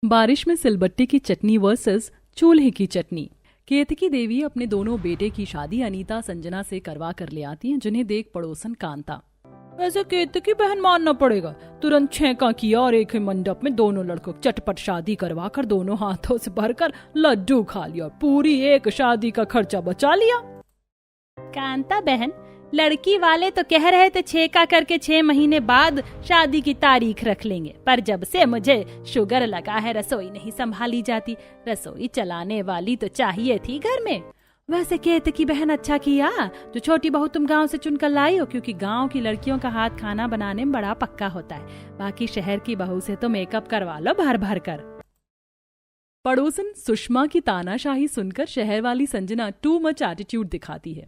बारिश में सिलबट्टे की चटनी वर्सेस चूल्हे की चटनी। केतकी देवी अपने दोनों बेटे की शादी अनीता संजना से करवा कर ले आती हैं, जिन्हें देख पड़ोसन कांता, ऐसे केतकी बहन मानना पड़ेगा, तुरंत छेका किया और एक ही मंडप में दोनों लड़कों चटपट शादी करवा कर दोनों हाथों से भरकर लड्डू खा लिया और पूरी एक शादी का खर्चा बचा लिया। कांता बहन, लड़की वाले तो कह रहे थे छेका करके 6 महीने बाद शादी की तारीख रख लेंगे, पर जब से मुझे शुगर लगा है रसोई नहीं संभाली जाती। रसोई चलाने वाली तो चाहिए थी घर में। वैसे केतकी बहन अच्छा किया जो छोटी बहू तुम गांव से चुनकर लाई हो, क्योंकि गांव की लड़कियों का हाथ खाना बनाने में बड़ा पक्का होता है। बाकी शहर की बहू से तो मेकअप करवा लो भर भर कर। पड़ोसन सुषमा की तानाशाही सुनकर शहर वाली संजना टू मच एटीट्यूड दिखाती है।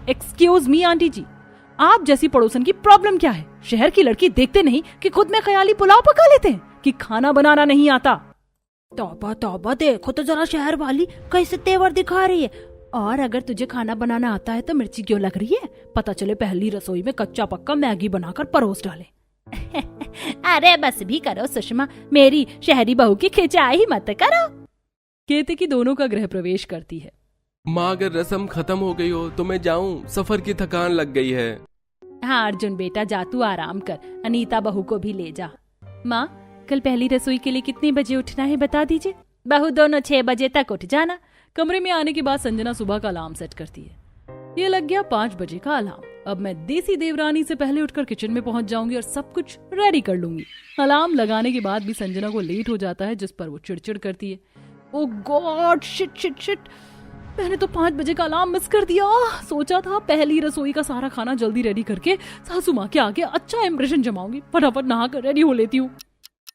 एक्सक्यूज मी आंटी जी, आप जैसी पड़ोसन की प्रॉब्लम क्या है? शहर की लड़की देखते नहीं कि खुद में ख्याली पुलाव पका लेते हैं कि खाना बनाना नहीं आता। तौबा तौबा, देखो तो जरा शहर वाली कैसे तेवर दिखा रही है। और अगर तुझे खाना बनाना आता है तो मिर्ची क्यों लग रही है? पता चले पहली रसोई में कच्चा पक्का मैगी बनाकर परोस डाले। अरे बस भी करो सुषमा, मेरी शहरी बहू की खिंचाई मत करो। केतकी दोनों का गृह प्रवेश करती है। माँ, अगर रस्म खत्म हो गई हो तो मैं जाऊँ, सफर की थकान लग गई है। हाँ अर्जुन बेटा, जा तू आराम कर, अनीता बहू को भी ले जा। माँ, कल पहली रसोई के लिए कितने बजे उठना है बता दीजिए। बहू दोनों 6 बजे तक उठ जाना। कमरे में आने के बाद संजना सुबह का अलार्म सेट करती है। ये लग गया 5 बजे का अलार्म। अब मैं देसी देवरानी से पहले उठकर किचन में पहुंच जाऊंगी और सब कुछ रेडी कर लूंगी। अलार्म लगाने के बाद भी संजना को लेट हो जाता है, जिस पर वो चिड़चिड़ करती है। ओ गॉड, शिट शिट शिट, मैंने तो 5 बजे का अलार्म मिस कर दिया। सोचा था पहली रसोई का सारा खाना जल्दी रेडी करके सासू माँ के आगे अच्छा इंप्रेशन जमाऊंगी। फटाफट नहाकर रेडी हो लेती हूँ।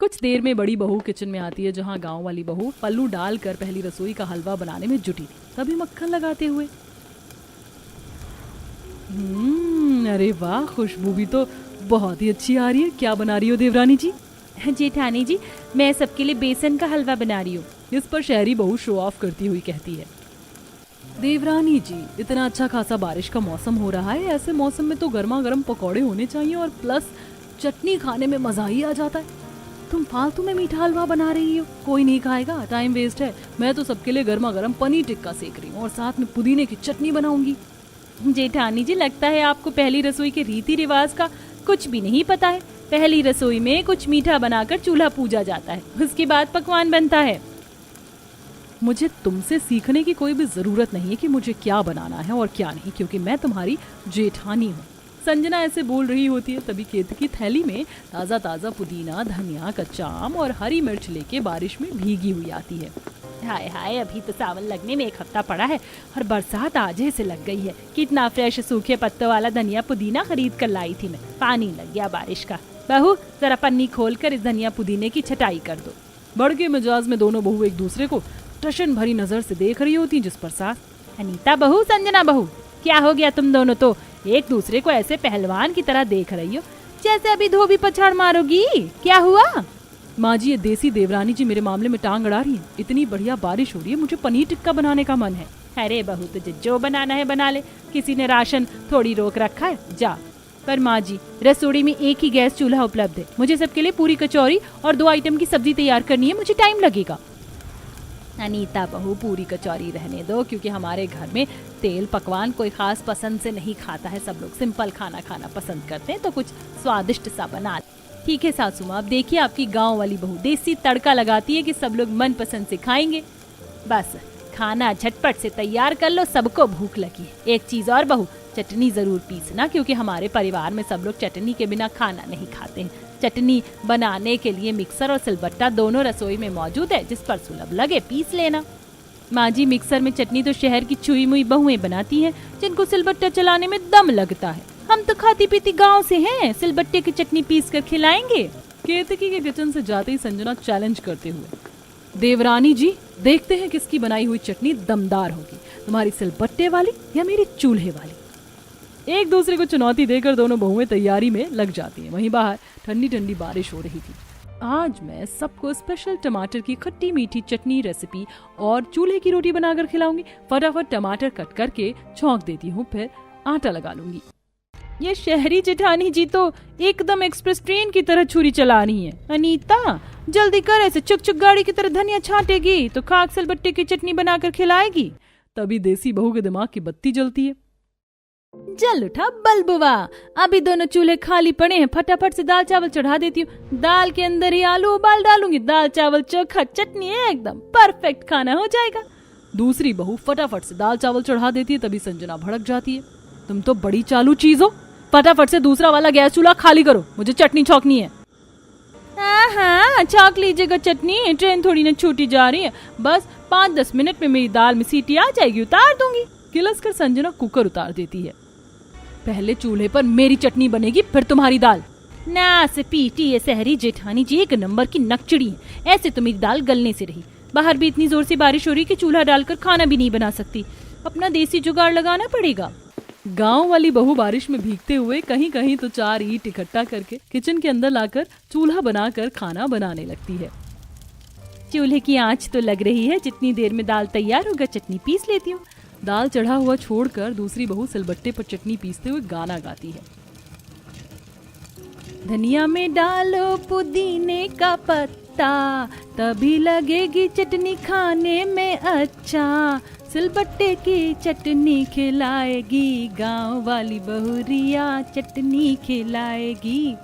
कुछ देर में बड़ी बहू किचन में आती है, जहाँ गांव वाली बहू पल्लू डालकर पहली रसोई का हलवा बनाने में जुटी थी, तभी मक्खन लगाते हुए। अरे वाह, खुशबू भी तो बहुत ही अच्छी आ रही है। क्या बना रही हो देवरानी जी? जेठानी जी, मैं सबके लिए बेसन का हलवा बना रही हूँ। इस पर शहरी बहू शो ऑफ करती हुई कहती है, देवरानी जी, इतना अच्छा खासा बारिश का मौसम हो रहा है, ऐसे मौसम में तो गर्मा गर्म पकौड़े होने चाहिए और प्लस चटनी खाने में मजा ही आ जाता है। तुम फालतू में मीठा हलवा बना रही हो, कोई नहीं खाएगा, टाइम वेस्ट है। मैं तो सबके लिए गर्मा गर्म पनीर टिक्का सेक रही हूँ और साथ में पुदीने की चटनी बनाऊंगी। जेठानी जी, लगता है आपको पहली रसोई के रीति रिवाज का कुछ भी नहीं पता है। पहली रसोई में कुछ मीठा बनाकर चूल्हा पूजा जाता है, उसके बाद पकवान बनता है। मुझे तुमसे सीखने की कोई भी जरूरत नहीं है कि मुझे क्या बनाना है और क्या नहीं, क्योंकि मैं तुम्हारी जेठानी हूँ। संजना ऐसे बोल रही होती है, तभी केतकी थैली में ताजा ताजा पुदीना, धनिया, कच्चा आम और हरी मिर्च लेके बारिश में भीगी हुई आती है। हाय हाय, अभी तो सावन लगने में 1 हफ्ता पड़ा है और बरसात आज ही से लग गई है। कितना फ्रेश सूखे पत्तों वाला धनिया पुदीना खरीद कर लाई थी मैं, पानी लग गया बारिश का। बहू, जरा पन्नी खोल कर इस धनिया पुदीने की छटाई कर दो। भड़के मिजाज में दोनों बहू एक दूसरे को टशन भरी नजर से देख रही होती, जिस पर साथ अनीता बहू, संजना बहू, क्या हो गया? तुम दोनों तो एक दूसरे को ऐसे पहलवान की तरह देख रही हो, जैसे अभी धोबी पछाड़ मारोगी। क्या हुआ? माँ जी, ये देसी देवरानी जी मेरे मामले में टांग अड़ा रही है। इतनी बढ़िया बारिश हो रही है, मुझे पनीर टिक्का बनाने का मन है। अरे बहू, तुझे जो बनाना है बना ले, किसी ने राशन थोड़ी रोक रखा है, जा। पर माँ जी, रसोई में एक ही गैस चूल्हा उपलब्ध है, मुझे सबके लिए पूरी कचौरी और 2 आइटम की सब्जी तैयार करनी है, मुझे टाइम लगेगा। अनीता बहू, पूरी कचौरी रहने दो, क्योंकि हमारे घर में तेल पकवान कोई खास पसंद से नहीं खाता है। सब लोग सिंपल खाना खाना पसंद करते हैं, तो कुछ स्वादिष्ट सा बना। ठीक है सासू माँ, अब देखिए आपकी गांव वाली बहू देसी तड़का लगाती है कि सब लोग मन पसंद से खाएंगे। बस खाना झटपट से तैयार कर लो, सबको भूख लगी है। एक चीज और बहू, चटनी जरूर पीसना, क्योंकि हमारे परिवार में सब लोग चटनी के बिना खाना नहीं खाते हैं। चटनी बनाने के लिए मिक्सर और सिलबट्टा दोनों रसोई में मौजूद है, जिस पर सुलभ लगे पीस लेना। माँ जी, मिक्सर में चटनी तो शहर की छुई मुई बहुएं बनाती हैं, जिनको सिलबट्टा चलाने में दम लगता है। हम तो खाती पीती गांव से हैं, सिलबट्टे की चटनी पीस कर खिलाएंगे। केतकी के किचन से जाते ही संजना चैलेंज करते हुए, देवरानी जी, देखते हैं किसकी बनाई हुई चटनी दमदार होगी, तुम्हारी सिलबट्टे वाली या मेरी चूल्हे वाली। एक दूसरे को चुनौती देकर दोनों बहुएं तैयारी में लग जाती हैं। वहीं बाहर ठंडी ठंडी बारिश हो रही थी। आज मैं सबको स्पेशल टमाटर की खट्टी मीठी चटनी रेसिपी और चूल्हे की रोटी बनाकर खिलाऊंगी। फटाफट टमाटर कट करके छौंक देती हूँ, फिर आटा लगा लूंगी। ये शहरी जेठानी जी तो एकदम एक्सप्रेस ट्रेन की तरह छुरी चला रही है। अनीता, जल्दी कर, ऐसे चुक चुक गाड़ी की तरह धनिया छाटेगी तो खाक सिलबट्टे की चटनी बनाकर खिलाएगी। तभी देसी बहू के दिमाग की बत्ती जलती है। जल उठा बलबुआ, अभी दोनों चूल्हे खाली पड़े हैं, फटाफट से दाल चावल चढ़ा देती हूँ। दाल के अंदर ही आलू उबाल डालूंगी, दाल चावल चोखा चटनी है, एकदम परफेक्ट खाना हो जाएगा। दूसरी बहू फटाफट से दाल चावल चढ़ा देती है। तभी संजना भड़क जाती है, तुम तो बड़ी चालू चीज हो, फटाफट से दूसरा वाला गैस चूल्हा खाली करो, मुझे चटनी छौंकनी है। हाँ, छौंक लीजिएगा चटनी, ट्रेन थोड़ी ना छूटी जा रही है, बस 5-10 मिनट में मेरी दाल में सीटी आ जाएगी, उतार दूंगी। किलस कर संजना कुकर उतार देती है। पहले चूल्हे पर मेरी चटनी बनेगी, फिर तुम्हारी दाल। ना से पीटी ये सहरी जेठानी जी एक नंबर की नकचड़ी है, ऐसे तो मेरी दाल गलने से रही। बाहर भी इतनी जोर से बारिश हो रही कि चूल्हा डालकर खाना भी नहीं बना सकती, अपना देसी जुगाड़ लगाना पड़ेगा। गांव वाली बहू बारिश में भीगते हुए कहीं कहीं तो 4 ईंट इकट्ठा करके किचन के अंदर लाकर चूल्हा बनाकर खाना बनाने लगती है। चूल्हे की आंच तो लग रही है, जितनी देर में दाल तैयार होगा चटनी पीस लेती हूँ। दाल चढ़ा हुआ छोड़कर दूसरी बहू सिलबट्टे पर चटनी पीसते हुए गाना गाती है। धनिया में डालो पुदीने का पत्ता, तभी लगेगी चटनी खाने में अच्छा। सिलबट्टे की चटनी खिलाएगी, गांव वाली बहुरिया चटनी खिलाएगी।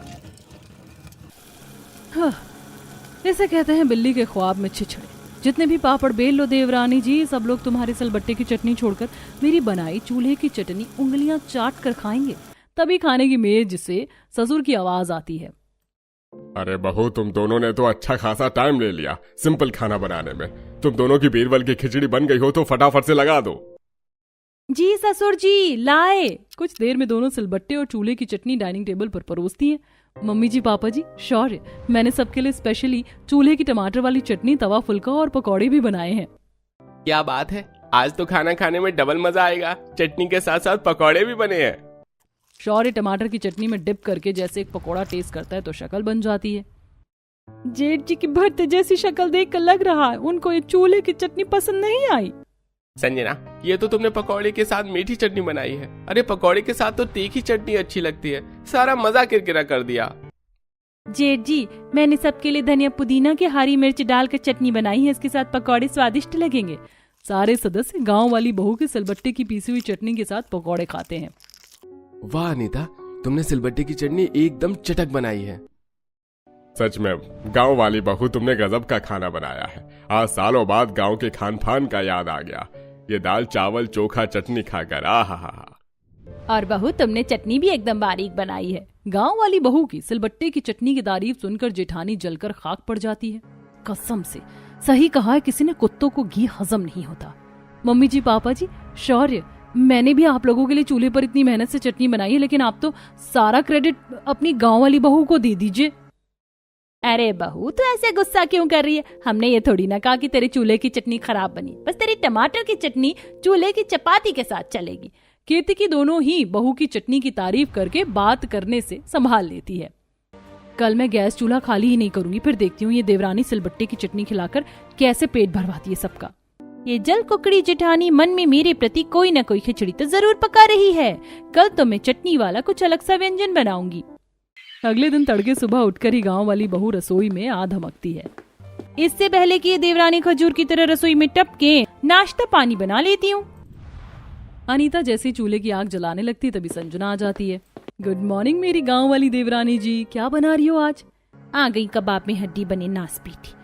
इसे कहते हैं बिल्ली के ख्वाब में छिछड़े। जितने भी पापड़ बेल लो देवरानी जी, सब लोग तुम्हारे सिलबट्टे की चटनी छोड़कर मेरी बनाई चूल्हे की चटनी उंगलियां चाट कर खाएंगे। तभी खाने की मेज से ससुर की आवाज आती है, अरे बहू, तुम दोनों ने तो अच्छा खासा टाइम ले लिया सिंपल खाना बनाने में। तुम दोनों की बीरबल की खिचड़ी बन गई हो तो फटाफट से लगा दो। जी ससुर जी लाए। कुछ देर में दोनों सिलबट्टे और चूल्हे की चटनी डाइनिंग टेबल पर परोसती हैं। मम्मी जी, पापा जी, शौर्य, मैंने सबके लिए स्पेशली चूल्हे की टमाटर वाली चटनी, तवा फुल्का और पकौड़े भी बनाए हैं। क्या बात है, आज तो खाना खाने में डबल मजा आएगा। चटनी के साथ साथ पकौड़े भी बने हैं। शौर्य टमाटर की चटनी में डिप करके जैसे एक पकौड़ा टेस्ट करता है तो शक्ल बन जाती है। जेठ जी की भरते जैसी शक्ल देखकर लग रहा है उनको ये चूल्हे की चटनी पसंद नहीं आई। संजना, ये तो तुमने पकौड़े के साथ मीठी चटनी बनाई है। अरे पकौड़े के साथ तो तीखी चटनी अच्छी लगती है, सारा मजा किरकिरा कर दिया। जेठ जी, मैंने सबके लिए धनिया पुदीना की हरी मिर्च डालकर चटनी बनाई है, इसके साथ पकौड़े स्वादिष्ट लगेंगे। सारे सदस्य गांव वाली बहू के सिलबट्टे की पीसी हुई चटनी के साथ पकौड़े खाते हैं। वाह अनीता, तुमने सिलबट्टे की चटनी एकदम चटक बनाई है। सच में गांव वाली बहू, तुमने गजब का खाना बनाया है। आज सालों बाद गांव के खान पान का याद आ गया। ये दाल चावल चोखा चटनी खाकर आहा। और बहू, तुमने चटनी भी एकदम बारीक बनाई है। गांव वाली बहू की सिलबट्टे की चटनी की तारीफ सुनकर जेठानी जलकर खाक पड़ जाती है। कसम से सही कहा है किसी ने, कुत्तों को घी हजम नहीं होता। मम्मी जी, पापा जी, शौर्य, मैंने भी आप लोगों के लिए चूल्हे पर इतनी मेहनत से चटनी बनाई है, लेकिन आप तो सारा क्रेडिट अपनी गांव वाली बहू को दे दीजिए। अरे बहू, तो ऐसे गुस्सा क्यों कर रही है? हमने ये थोड़ी ना कहा कि तेरे चूल्हे की चटनी खराब बनी, बस तेरी टमाटर की चटनी चूल्हे की चपाती के साथ चलेगी। केतकी दोनों ही बहू की चटनी की तारीफ करके बात करने से संभाल लेती है। कल मैं गैस चूल्हा खाली ही नहीं करूंगी, फिर देखती हूँ ये देवरानी सिलबट्टे की चटनी खिलाकर कैसे पेट भरवाती है सबका। ये जल कुकड़ी जेठानी मन में मेरे प्रति कोई न कोई खिचड़ी तो जरूर पका रही है। कल तो मैं चटनी वाला कुछ अलग सा व्यंजन बनाऊंगी। अगले दिन तड़के सुबह उठकर ही गांव वाली बहू रसोई में आ धमकती है। इससे पहले कि ये देवरानी खजूर की तरह रसोई में टपके, नाश्ता पानी बना लेती हूँ। अनीता जैसे चूल्हे की आग जलाने लगती तभी संजना आ जाती है। गुड मॉर्निंग मेरी गांव वाली देवरानी जी, क्या बना रही हो आज? आ गई कबाब में हड्डी बने नास पीटी।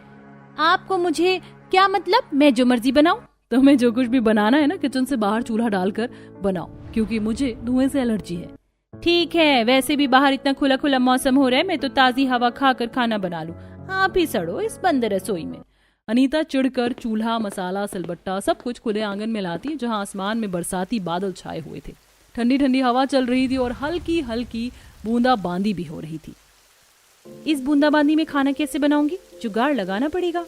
आपको मुझे क्या मतलब, मैं जो मर्जी बनाऊं? तुम्हें जो कुछ भी बनाना है ना, किचन से बाहर चूल्हा डालकर बनाओ, क्योंकि मुझे धुएं से एलर्जी है। ठीक है, वैसे भी बाहर इतना खुला खुला मौसम हो रहा है, मैं तो ताजी हवा खाकर खाना बना लूं। आप ही सड़ो इस बंद रसोई में। अनीता चिढ़कर चूल्हा, मसाला, सिलबट्टा सब कुछ खुले आंगन में लाती, जहाँ आसमान में बरसाती बादल छाए हुए थे। ठंडी ठंडी हवा चल रही थी और हल्की हल्की बूंदाबांदी भी हो रही थी। इस बूंदाबांदी में खाना कैसे बनाऊंगी? जुगाड़ लगाना पड़ेगा।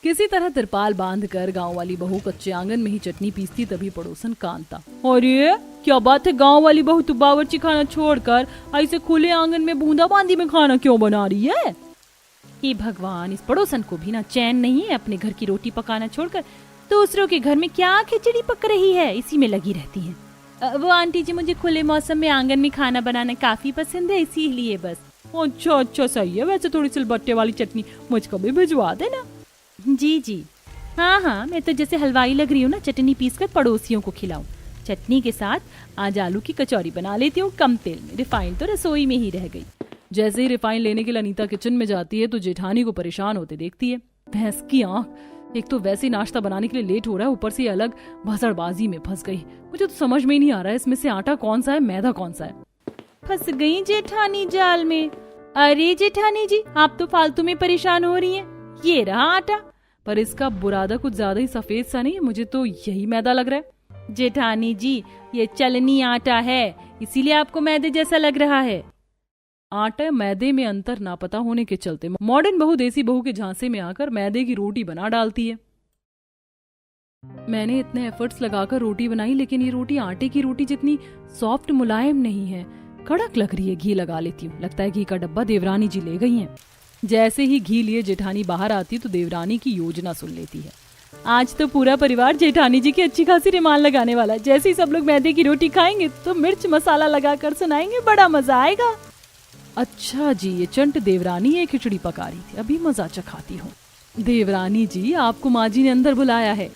किसी तरह तिरपाल बांधकर गांव वाली बहू कच्चे आंगन में ही चटनी पीसती, तभी पड़ोसन कांता, अरे क्या बात है, गांव वाली बहू तो बावर्ची खाना छोड़कर ऐसे खुले आंगन में बूंदाबांदी में खाना क्यों बना रही है? ये भगवान, इस पड़ोसन को भी ना चैन नहीं है, अपने घर की रोटी पकाना छोड़कर दूसरों के घर में क्या खिचड़ी पक रही है, इसी में लगी रहती है। वो आंटी जी, मुझे खुले मौसम में आंगन में खाना बनाना काफी पसंद है, इसीलिए बस। अच्छा अच्छा सही है, वैसे थोड़ी सिलबट्टे वाली चटनी मुझको भी भिजवा देना। जी जी, हाँ, मैं तो जैसे हलवाई लग रही हूँ ना, चटनी पीसकर पड़ोसियों को खिलाऊं। चटनी के साथ आज आलू की कचौरी बना लेती हूँ कम तेल में, रिफाइंड तो रसोई में ही रह गई। जैसे ही रिफाइन लेने के लिए अनीता किचन में जाती है तो जेठानी को परेशान होते देखती है। भैंस की आंख, एक तो वैसे नाश्ता बनाने के लिए लेट हो रहा है, ऊपर से अलग भसड़बाजी में फंस गई। मुझे तो समझ में ही नहीं आ रहा है इसमें से आटा कौन सा है, मैदा कौन सा है। फंस गई जेठानी जाल में। अरे जेठानी जी, आप तो फालतू में परेशान हो रही हैं। ये रहा आटा। पर इसका बुरादा कुछ ज्यादा ही सफेद सा नहीं है, मुझे तो यही मैदा लग रहा है। जेठानी जी, ये चलनी आटा है, इसीलिए आपको मैदे जैसा लग रहा है। आटा मैदे में अंतर ना पता होने के चलते मॉडर्न बहू देसी बहू के झांसे में आकर मैदे की रोटी बना डालती है। मैंने इतने एफर्ट्स लगाकर रोटी बनाई, लेकिन ये रोटी आटे की रोटी जितनी सॉफ्ट मुलायम नहीं है, कड़क लग रही है। घी लगा लेती हूँ, लगता है घी का डब्बा देवरानी जी ले गई हैं। जैसे ही घी लिए जेठानी बाहर आती तो देवरानी की योजना सुन लेती है। आज तो पूरा परिवार जेठानी जी की अच्छी खासी रिमाल लगाने वाला है। जैसे ही सब लोग मैदे की रोटी खाएंगे तो मिर्च मसाला लगाकर सुनाएंगे, बड़ा मजा आएगा। अच्छा जी, ये चंट देवरानी ये खिचड़ी पका रही थी, अभी मजा चखाती हूँ। देवरानी जी, आपको माँ जी ने अंदर बुलाया है।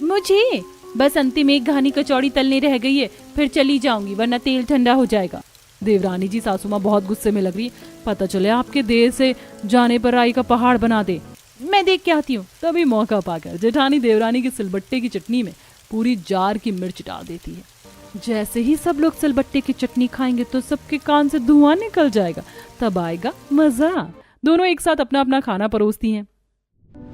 मुझे बस अंतिम एक घानी कचौड़ी तलने रह गई है, फिर चली जाऊंगी वरना तेल ठंडा हो जाएगा। देवरानी जी, सासू माँ बहुत गुस्से में लग रही है, पता चले आपके देर से जाने पर राई का पहाड़ बना दे। मैं देख के आती हूँ। तभी मौका पाकर जेठानी देवरानी के सिलबट्टे की चटनी में पूरी जार की मिर्च डाल देती है। जैसे ही सब लोग सिलबट्टे की चटनी खाएंगे तो सबके कान से धुआं निकल जाएगा, तब आएगा मजा। दोनों एक साथ अपना अपना खाना परोसती हैं।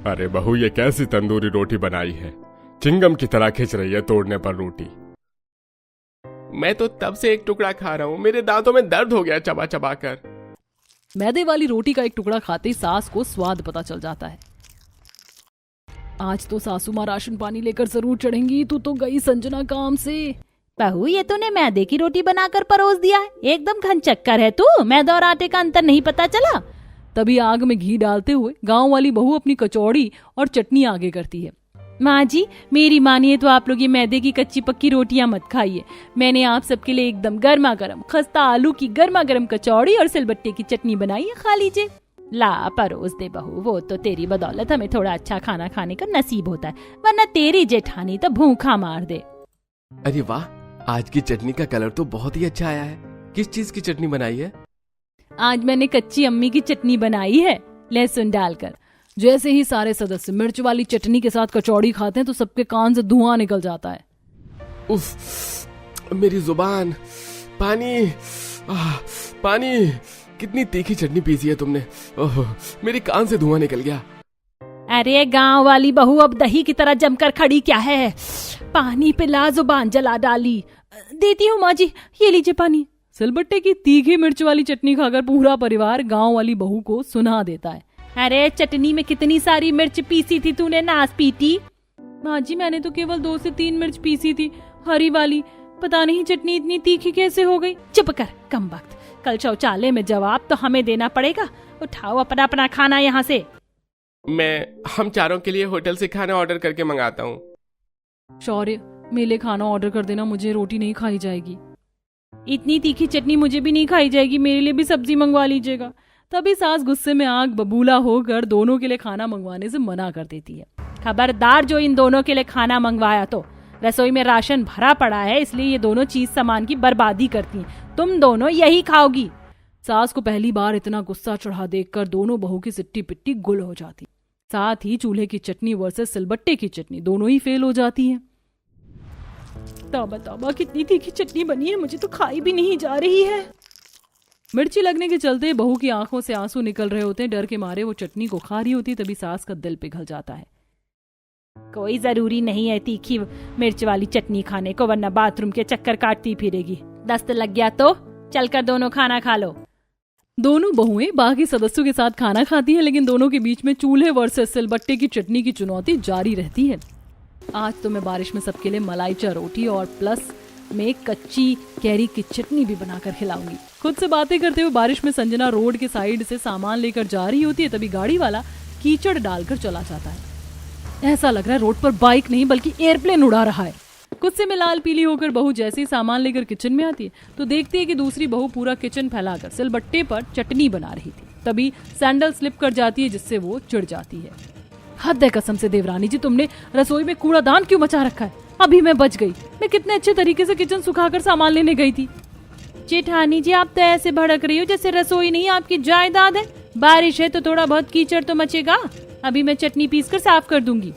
अरे बहू, ये कैसी तंदूरी रोटी बनाई है, चिंगम की तरह खिंच रही है तोड़ने पर रोटी। मैं तो तब से एक टुकड़ा खा रहा हूँ, मेरे दांतों में दर्द हो गया चबा चबा कर। मैदे वाली रोटी का एक टुकड़ा खाते ही सास को स्वाद पता चल जाता है। आज तो सासू माँ राशन पानी लेकर जरूर चढ़ेंगी। तू तो गई संजना काम से। बहू, ये तूने मैदे की रोटी बनाकर परोस दिया है, एकदम घनचक्कर है तू। मैदा और आटे का अंतर नहीं पता चला। तभी आग में घी डालते हुए गांव वाली बहू अपनी कचौड़ी और चटनी आगे करती है। माँ जी, मेरी मानिए तो आप लोग ये मैदे की कच्ची पक्की रोटियां मत खाइए। मैंने आप सबके लिए एकदम गर्मा गर्म खस्ता आलू की गर्मा गर्म कचौड़ी और सिलबट्टे की चटनी बनाई है, खा लीजिए। ला परोस दे बहू, वो तो तेरी बदौलत हमें थोड़ा अच्छा खाना खाने का नसीब होता है, वरना तेरी जेठानी तो भूखा मार दे। अरे वाह, आज की चटनी का कलर तो बहुत ही अच्छा आया है। किस चीज की चटनी बनाई है? आज मैंने कच्ची अम्मी की चटनी बनाई है, लहसुन डालकर। जैसे ही सारे सदस्य मिर्च वाली चटनी के साथ कचौड़ी खाते हैं तो सबके कान से धुआं निकल जाता है। उफ, मेरी जुबान, पानी, पानी। कितनी तीखी चटनी पीसी है तुमने, ओह, मेरी कान से धुआं निकल गया। अरे गांव वाली बहू, अब दही की तरह जमकर खड़ी क्या है, पानी पे ला जुबान जला डाली। देती हूँ माँ जी, ये लीजिए पानी। सिलबट्टे की तीखी मिर्च वाली चटनी खाकर पूरा परिवार गांव वाली बहू को सुना देता है। अरे चटनी में कितनी सारी मिर्च पीसी थी तूने, नास पीटी। माँ जी, मैंने तो केवल 2 से 3 मिर्च पीसी थी, हरी वाली। पता नहीं चटनी इतनी तीखी कैसे हो गई। चुप कर कमबख्त, कल शौचालय में जवाब तो हमें देना पड़ेगा। उठाओ अपना अपना खाना यहाँ से। हम चारों के लिए होटल से खाना ऑर्डर करके मंगाता हूँ। शौर्य, मेरे खाना ऑर्डर कर देना, मुझे रोटी नहीं खाई जाएगी। इतनी तीखी चटनी मुझे भी नहीं खाई जाएगी, मेरे लिए भी सब्जी मंगवा लीजिएगा। तभी सास गुस्से में आग बबूला होकर दोनों के लिए खाना मंगवाने से मना कर देती है। खबरदार, जो इन दोनों के लिए खाना मंगवाया तो रसोई में राशन भरा पड़ा है, इसलिए ये दोनों चीज सामान की बर्बादी करती हैं। तुम दोनों यही खाओगी। सास को पहली बार इतना गुस्सा चढ़ा देखकर दोनों बहू की सिट्टी पिट्टी गुल हो जाती। साथ ही चूल्हे की चटनी वर्सेस सिलबट्टे की चटनी दोनों ही फेल हो जाती है। तौबा तौबा, कितनी तीखी चटनी बनी है, मुझे तो खाई भी नहीं जा रही है। मिर्ची लगने के चलते बहू की आंखों से आंसू निकल रहे होते हैं। डर के मारे वो चटनी को खा रही होती, तभी सास का दिल पिघल जाता है। कोई जरूरी नहीं है तीखी मिर्च वाली चटनी खाने को, वरना बाथरूम के चक्कर काटती फिरेगी। दस्त लग गया तो चलकर दोनों खाना खा लो। दोनों बहुएं बाकी सदस्यों के साथ खाना खाती हैं, लेकिन दोनों के बीच में चूल्हे वर्सेस सिलबट्टे की चटनी की चुनौती जारी रहती है। आज तो मैं बारिश में सबके लिए मलाईचा रोटी और प्लस में कच्ची कैरी की चटनी भी बनाकर खिलाऊंगी। खुद से बातें करते हुए बारिश में संजना रोड के साइड से सामान लेकर जा रही होती है, तभी गाड़ी वाला कीचड़ डालकर चला जाता है। ऐसा लग रहा है रोड पर बाइक नहीं बल्कि एयरप्लेन उड़ा रहा है। गुस्से में लाल पीली होकर बहू जैसे ही सामान लेकर किचन में आती है तो देखती है कि दूसरी बहू पूरा किचन फैलाकर सिलबट्टे पर चटनी बना रही थी। तभी सैंडल स्लिप कर जाती है जिससे वो चिढ़ जाती है। हद है कसम से देवरानी जी, तुमने रसोई में कूड़ादान क्यों मचा रखा है? अभी मैं बच गई। मैं कितने अच्छे तरीके से किचन सुखाकर सामान लेने गई थी। जेठानी जी, आप तो ऐसे भड़क रही हो जैसे रसोई नहीं आपकी जायदाद है। बारिश है तो थोड़ा बहुत कीचड़ तो मचेगा। अभी मैं चटनी पीस कर साफ कर दूंगी।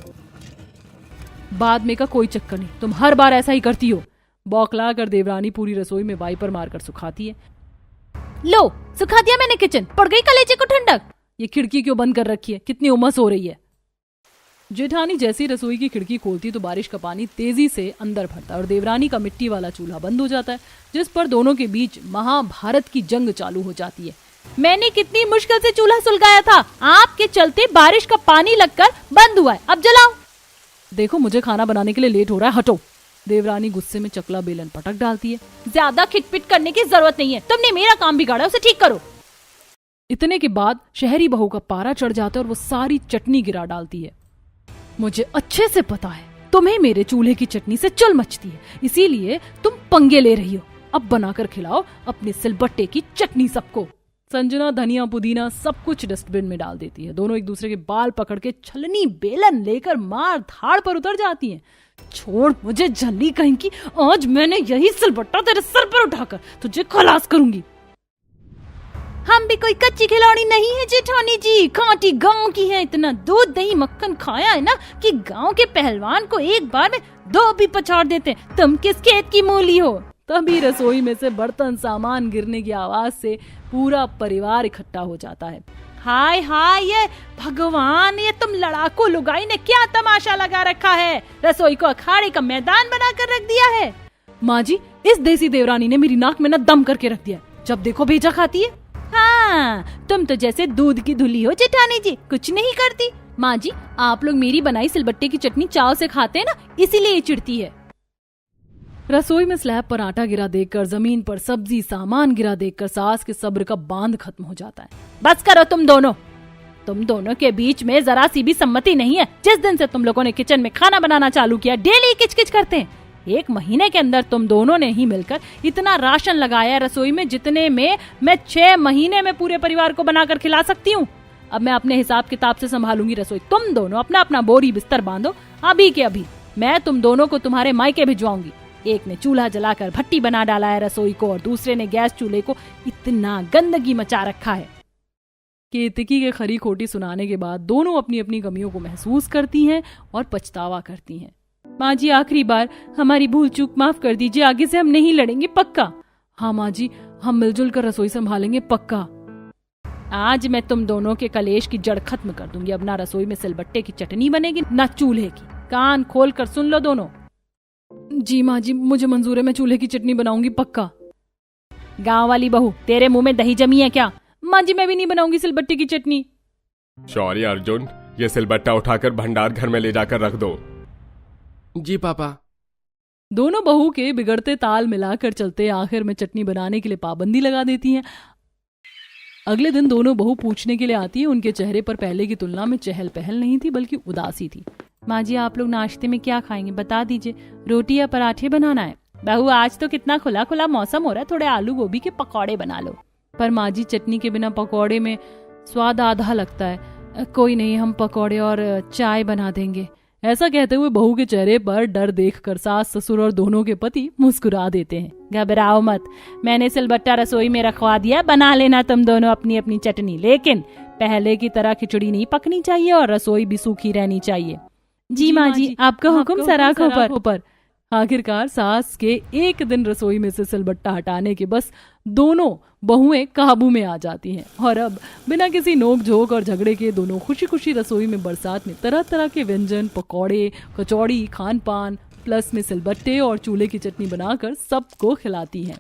बाद में का कोई चक्कर नहीं, तुम हर बार ऐसा ही करती हो। बौखला कर देवरानी पूरी रसोई में वाइपर मारकर सुखाती है। लो, सुखा दिया मैंने किचन, पड़ गई कलेजे को ठंडक। ये खिड़की क्यों बंद कर रखी है? कितनी उमस हो रही है। जेठानी जैसी रसोई की खिड़की खोलती तो बारिश का पानी तेजी से अंदर भरता और देवरानी का मिट्टी वाला चूल्हा बंद हो जाता है, जिस पर दोनों के बीच महाभारत की जंग चालू हो जाती है। मैंने कितनी मुश्किल से चूल्हा सुलगाया था, आपके चलते बारिश का पानी लगकर बंद हुआ है। अब जलाओ। देखो, मुझे खाना बनाने के लिए लेट हो रहा है, हटो। देवरानी गुस्से में चकला बेलन पटक डालती है। ज्यादा खिटपिट करने की जरूरत नहीं है, तुमने मेरा काम बिगाड़ा, उसे ठीक करो। इतने के बाद शहरी बहू का पारा चढ़ जाता है और वो सारी चटनी गिरा डालती है। मुझे अच्छे से पता है तुम्हें मेरे चूल्हे की चटनी से चल मचती है, इसीलिए तुम पंगे ले रही हो। अब बनाकर खिलाओ अपने सिलबट्टे की चटनी सबको। संजना धनिया पुदीना सब कुछ डस्टबिन में डाल देती है। दोनों एक दूसरे के बाल पकड़ के छलनी बेलन लेकर मार धाड़ पर उतर जाती हैं। छोड़ मुझे झल्ली कहीं की, आज मैंने यही सिलबट्टा तेरे सर पर उठाकर तुझे खलास करूंगी। हम भी कोई कच्ची खिलौड़ी नहीं है जेठानी जी, कांटी गांव की है। इतना दूध दही मक्खन खाया है ना कि गांव के पहलवान को एक बार में 2 भी पछाड़ देते। तुम किस खेत की मूली हो? तभी रसोई में से बर्तन सामान गिरने की आवाज से पूरा परिवार इकट्ठा हो जाता है। हाय हाय, ये भगवान, ये तुम लड़ाकू लुगाई ने क्या तमाशा लगा रखा है? रसोई को अखाड़े का मैदान बनाकर रख दिया है। माँ जी, इस देसी देवरानी ने मेरी नाक में न दम करके रख दिया। जब देखो भेजा खाती है। हाँ, तुम तो जैसे दूध की धुली हो जेठानी जी, कुछ नहीं करती। माँ जी, आप लोग मेरी बनाई सिलबट्टे की चटनी चाव से खाते हैं ना, इसीलिए चिढ़ती है। रसोई में स्लैब पर आटा गिरा देखकर, जमीन पर सब्जी सामान गिरा देखकर सास के सब्र का बांध खत्म हो जाता है। बस करो तुम दोनों के बीच में जरा सी भी सम्मति नहीं है। जिस दिन से तुम लोगों ने किचन में खाना बनाना चालू किया, डेली किचकिच करते हैं। 1 महीने के अंदर तुम दोनों ने ही मिलकर इतना राशन लगाया रसोई में, जितने में मैं 6 महीने में पूरे परिवार को बनाकर खिला सकती हूँ। अब मैं अपने हिसाब किताब से संभालूंगी रसोई। तुम दोनों अपना अपना बोरी बिस्तर बांधो अभी के अभी। मैं तुम दोनों को तुम्हारे मायके भिजवाऊंगी। एक ने चूल्हा जलाकर भट्टी बना डाला है रसोई को और दूसरे ने गैस चूल्हे को इतना गंदगी मचा रखा है। केतकी के खरी खोटी सुनाने के बाद दोनों अपनी अपनी कमियों को महसूस करती हैं और पछतावा करती हैं। माँ जी, आखिरी बार हमारी भूल चूक माफ कर दीजिए, आगे से हम नहीं लड़ेंगे, पक्का। हाँ माँ जी, हम मिलजुल कर रसोई संभालेंगे, पक्का। आज मैं तुम दोनों के कलेश की जड़ खत्म कर दूंगी। अब ना रसोई में सिलबट्टे की चटनी बनेगी ना चूल्हे की। कान खोल कर सुन लो दोनों। जी माँ जी, मुझे मंजूर है, मैं चूल्हे की चटनी बनाऊंगी, पक्का। गांव वाली बहू, तेरे मुंह में दही जमी है क्या? माँ जी, मैं भी नहीं बनाऊंगी सिलबट्टे की चटनी। शौर्य अर्जुन, ये सिलबट्टा उठाकर भंडार घर में ले जाकर रख दो। जी पापा। दोनों बहू के बिगड़ते ताल मिलाकर चलते आखिर में चटनी बनाने के लिए पाबंदी लगा देती हैं। अगले दिन दोनों बहू पूछने के लिए आती है। उनके चेहरे पर पहले की तुलना में चहल पहल नहीं थी, बल्कि उदासी थी। माँ जी, आप लोग नाश्ते में क्या खाएंगे बता दीजिए, रोटी या पराठे बनाना है? बहू, आज तो कितना खुला खुला मौसम हो रहा है, थोड़े आलू गोभी के पकौड़े बना लो। पर माँ जी, चटनी के बिना पकौड़े में स्वाद आधा लगता है। कोई नहीं, हम पकौड़े और चाय बना देंगे। ऐसा कहते हुए बहू के चेहरे पर डर देखकर सास ससुर और दोनों के पति मुस्कुरा देते हैं। घबराओ मत, मैंने सिलबट्टा रसोई में रखवा दिया, बना लेना तुम दोनों अपनी अपनी चटनी। लेकिन पहले की तरह खिचड़ी नहीं पकनी चाहिए और रसोई भी सूखी रहनी चाहिए। जी माँ जी, आपका हुक्म सराखों पर। आखिरकार सास के एक दिन रसोई में से सिलबट्टा हटाने के बस दोनों बहुएं काबू में आ जाती हैं और अब बिना किसी नोक झोंक और झगड़े के दोनों खुशी खुशी रसोई में बरसात में तरह तरह के व्यंजन, पकौड़े, कचौड़ी, खान पान प्लस में सिलबट्टे और चूल्हे की चटनी बनाकर सबको खिलाती हैं।